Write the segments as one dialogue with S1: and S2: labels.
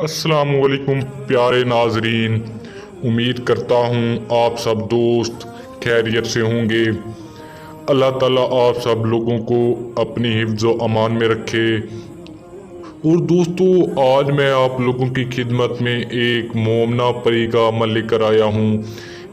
S1: अस्सलाम वालेकुम प्यारे नाजरीन। उम्मीद करता हूँ आप सब दोस्त खैरियत से होंगे। अल्लाह ताला आप सब लोगों को अपनी हिफ्ज़ व अमान में रखे। और दोस्तों, आज मैं आप लोगों की खिदमत में एक मोमना परी का अमल लेकर आया हूँ।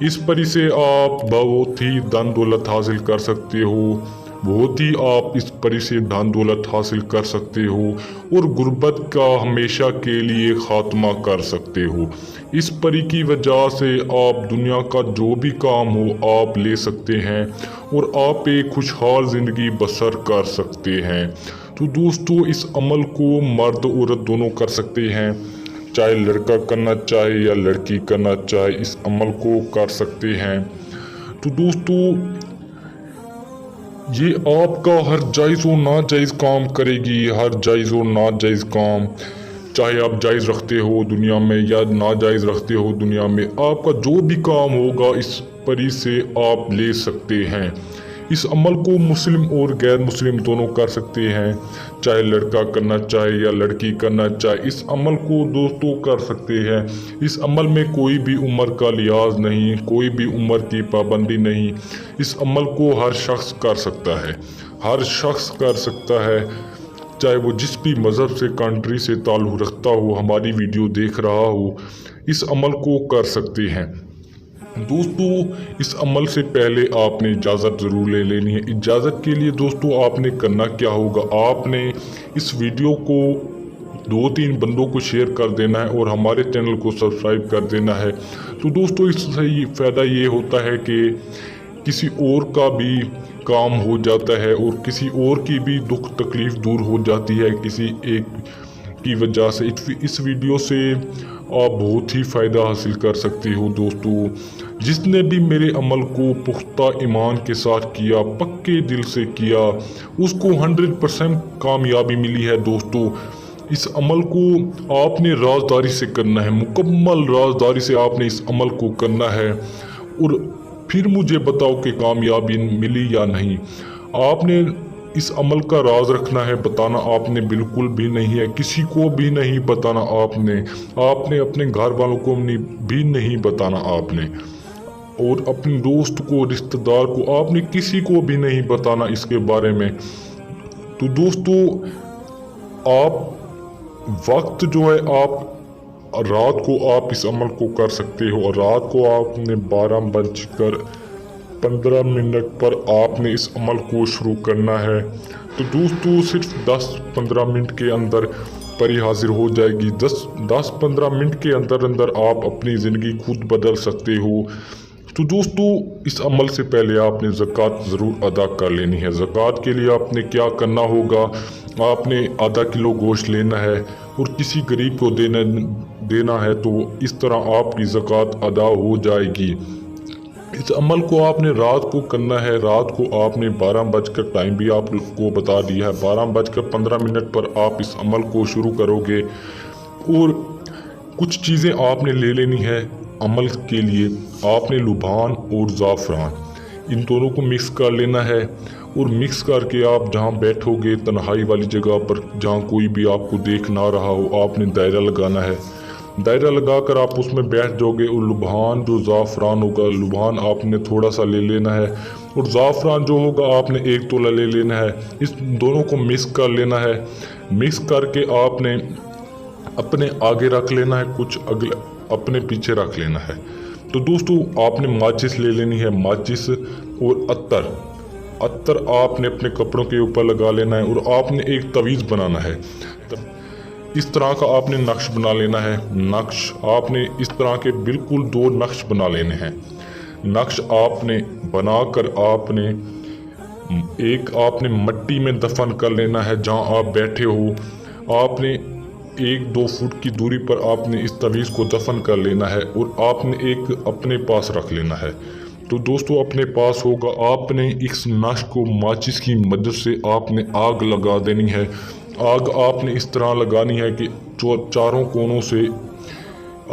S1: इस परी से आप बहुत ही धन दौलत हासिल कर सकते हो। बहुत ही आप इस परी से धन दौलत हासिल कर सकते हो और गुर्बत का हमेशा के लिए खात्मा कर सकते हो। इस परी की वजह से आप दुनिया का जो भी काम हो आप ले सकते हैं और आप एक खुशहाल ज़िंदगी बसर कर सकते हैं। तो दोस्तों, इस अमल को मर्द औरत दोनों कर सकते हैं। चाहे लड़का करना चाहे या लड़की करना चाहे, इस अमल को कर सकते हैं। तो दोस्तों, ये आपका हर जायज़ और नाजायज़ काम करेगी। हर जायज़ और नाजायज़ काम, चाहे आप जायज़ रखते हो दुनिया में या नाजायज़ रखते हो दुनिया में, आपका जो भी काम होगा इस परी से आप ले सकते हैं। इस अमल को मुस्लिम और गैर मुस्लिम दोनों कर सकते हैं। चाहे लड़का करना चाहे या लड़की करना चाहे, इस अमल को दोस्तों कर सकते हैं। इस अमल में कोई भी उम्र का लिहाज नहीं, कोई भी उम्र की पाबंदी नहीं। इस अमल को हर शख्स कर सकता है, हर शख्स कर सकता है, चाहे वो जिस भी मज़हब से कंट्री से ताल्लुक़ रखता हो, हमारी वीडियो देख रहा हो, इस अमल को कर सकते हैं। दोस्तों, इस अमल से पहले आपने इजाज़त ज़रूर ले लेनी है। इजाज़त के लिए दोस्तों आपने करना क्या होगा, आपने इस वीडियो को 2-3 बंदों को शेयर कर देना है और हमारे चैनल को सब्सक्राइब कर देना है। तो दोस्तों, इससे फ़ायदा ये होता है कि किसी और का भी काम हो जाता है और किसी और की भी दुख तकलीफ़ दूर हो जाती है किसी एक की वजह से। इस वीडियो से आप बहुत ही फ़ायदा हासिल कर सकते हो। दोस्तों, जिसने भी मेरे अमल को पुख्ता ईमान के साथ किया, पक्के दिल से किया, उसको 100% कामयाबी मिली है। दोस्तों, इस अमल को आपने राजदारी से करना है, मुकम्मल राजदारी से आपने इस अमल को करना है और फिर मुझे बताओ कि कामयाबी मिली या नहीं। आपने इस अमल का राज रखना है, बताना आपने बिल्कुल भी नहीं है, किसी को भी नहीं बताना आपने अपने घर वालों को भी नहीं बताना आपने, और अपने दोस्त को, रिश्तेदार को, आपने किसी को भी नहीं बताना इसके बारे में। तो दोस्तों, आप वक्त जो है, आप रात को आप इस अमल को कर सकते हो और रात को आपने 12:15 पर आपने इस अमल को शुरू करना है। तो दोस्तों, सिर्फ 10-15 मिनट के अंदर परी हाजिर हो जाएगी। 10-15 मिनट के अंदर अंदर आप अपनी ज़िंदगी खुद बदल सकते हो। तो दोस्तों, इस अमल से पहले आपने ज़कात ज़रूर अदा कर लेनी है। ज़कात के लिए आपने क्या करना होगा, आपने आधा किलो गोश्त लेना है और किसी गरीब को देना है। तो इस तरह आपकी ज़कात अदा हो जाएगी। इस अमल को आपने रात को करना है। रात को आपने 12 बजकर, टाइम भी आपको बता दिया है, 12:15 पर आप इस अमल को शुरू करोगे। और कुछ चीज़ें आपने ले लेनी है अमल के लिए। आपने लुभान और ज़ाफ़रान, इन दोनों को मिक्स कर लेना है और मिक्स करके आप जहाँ बैठोगे तन्हाई वाली जगह पर, जहाँ कोई भी आपको देख ना रहा हो, आपने दायरा लगाना है। दायरा लगाकर आप उसमें बैठ जाओगे और लुभान जो ज़ाफ़रान होगा, लुभान आपने थोड़ा सा ले लेना है और ज़ाफ़रान जो होगा आपने 1 तोला ले लेना है। इस दोनों को मिक्स कर लेना है। मिक्स करके आपने अपने आगे रख लेना है, कुछ अगले अपने पीछे रख लेना है। तो दोस्तों, आपने माचिस ले लेनी है, माचिस और अत्तर आपने अपने कपड़ों के ऊपर लगा लेना है और आपने एक तवीज़ बनाना है। इस तरह का आपने नक्श बना लेना है। नक्श आपने इस तरह के बिल्कुल 2 नक्श बना लेने हैं। नक्श आपने बनाकर आपने मिट्टी में दफन कर लेना है जहां आप बैठे हो। आपने 1-2 फुट की दूरी पर आपने इस तवीज़ को दफन कर लेना है और आपने एक अपने पास रख लेना है। तो दोस्तों, अपने पास होगा, आपने इस नक्श को माचिस की मदद से आपने आग लगा देनी है। आग आपने इस तरह लगानी है कि जो चारों कोनों से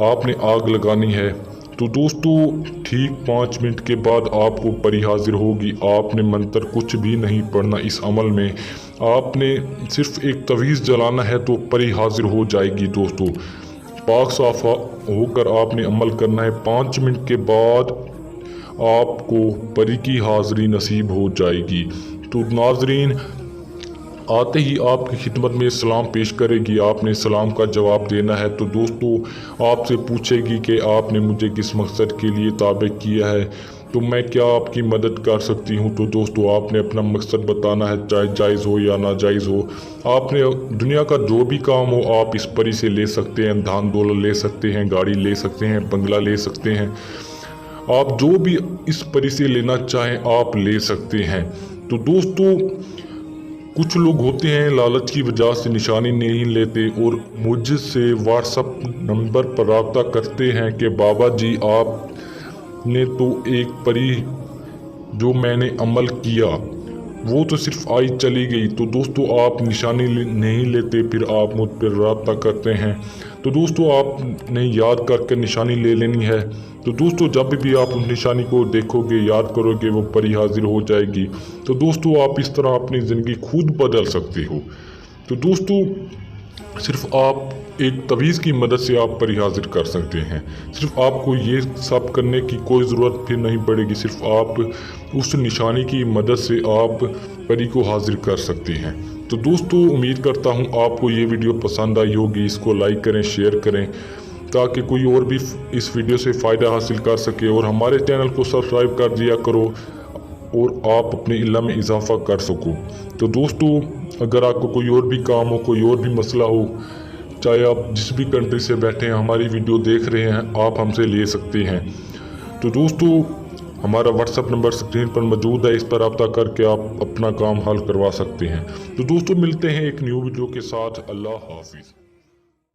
S1: आपने आग लगानी है। तो दोस्तों, ठीक 5 मिनट के बाद आपको परी हाजिर होगी। आपने मंत्र कुछ भी नहीं पढ़ना इस अमल में, आपने सिर्फ एक तवीज़ जलाना है तो परी हाजिर हो जाएगी। दोस्तों, पाक साफ होकर आपने अमल करना है। 5 मिनट के बाद आपको परी की हाज़िरी नसीब हो जाएगी। तो नाज़रीन, आते ही आपकी खिदमत में सलाम पेश करेगी, आपने सलाम का जवाब देना है। तो दोस्तों आपसे पूछेगी कि आपने मुझे किस मकसद के लिए ताबे किया है, तो मैं क्या आपकी मदद कर सकती हूँ। तो दोस्तों आपने अपना मकसद बताना है, चाहे जायज़ हो या नाजायज़ हो। आपने दुनिया का जो भी काम हो आप इस परी से ले सकते हैं। धान दौलत ले सकते हैं, गाड़ी ले सकते हैं, बंगला ले सकते हैं। आप जो भी इस परी से लेना चाहें आप ले सकते हैं। तो दोस्तों कुछ लोग होते हैं लालच की वजह से निशानी नहीं लेते और मुझसे व्हाट्सएप नंबर पर रब्ता करते हैं कि बाबा जी आपने तो एक परी जो मैंने अमल किया वो तो सिर्फ आई चली गई। तो दोस्तों आप निशानी नहीं लेते, फिर आप मुझ पर रब्ता करते हैं। तो दोस्तों आपने याद करके निशानी ले लेनी है। तो दोस्तों जब भी आप उस निशानी को देखोगे, याद करोगे, वो परी हाजिर हो जाएगी। तो दोस्तों आप इस तरह अपनी ज़िंदगी खुद बदल सकते हो। तो दोस्तों सिर्फ आप एक तवीज़ की मदद से आप परी हाजिर कर सकते हैं। सिर्फ आपको ये सब करने की कोई ज़रूरत फिर नहीं पड़ेगी। सिर्फ आप उस निशानी की मदद से आप परी को हाजिर कर सकते हैं। तो दोस्तों उम्मीद करता हूँ आपको ये वीडियो पसंद आई होगी। इसको लाइक करें, शेयर करें ताकि कोई और भी इस वीडियो से फ़ायदा हासिल कर सके। और हमारे चैनल को सब्सक्राइब कर दिया करो और आप अपने इल्म में इजाफा कर सको। तो दोस्तों अगर आपको कोई और भी काम हो, कोई और भी मसला हो, चाहे आप जिस भी कंट्री से बैठे हैं हमारी वीडियो देख रहे हैं, आप हमसे ले सकते हैं। तो दोस्तों हमारा व्हाट्सएप नंबर स्क्रीन पर मौजूद है, इस पर रब्ता करके आप अपना काम हल करवा सकते हैं। तो दोस्तों मिलते हैं एक न्यू वीडियो के साथ। अल्लाह हाफिज़।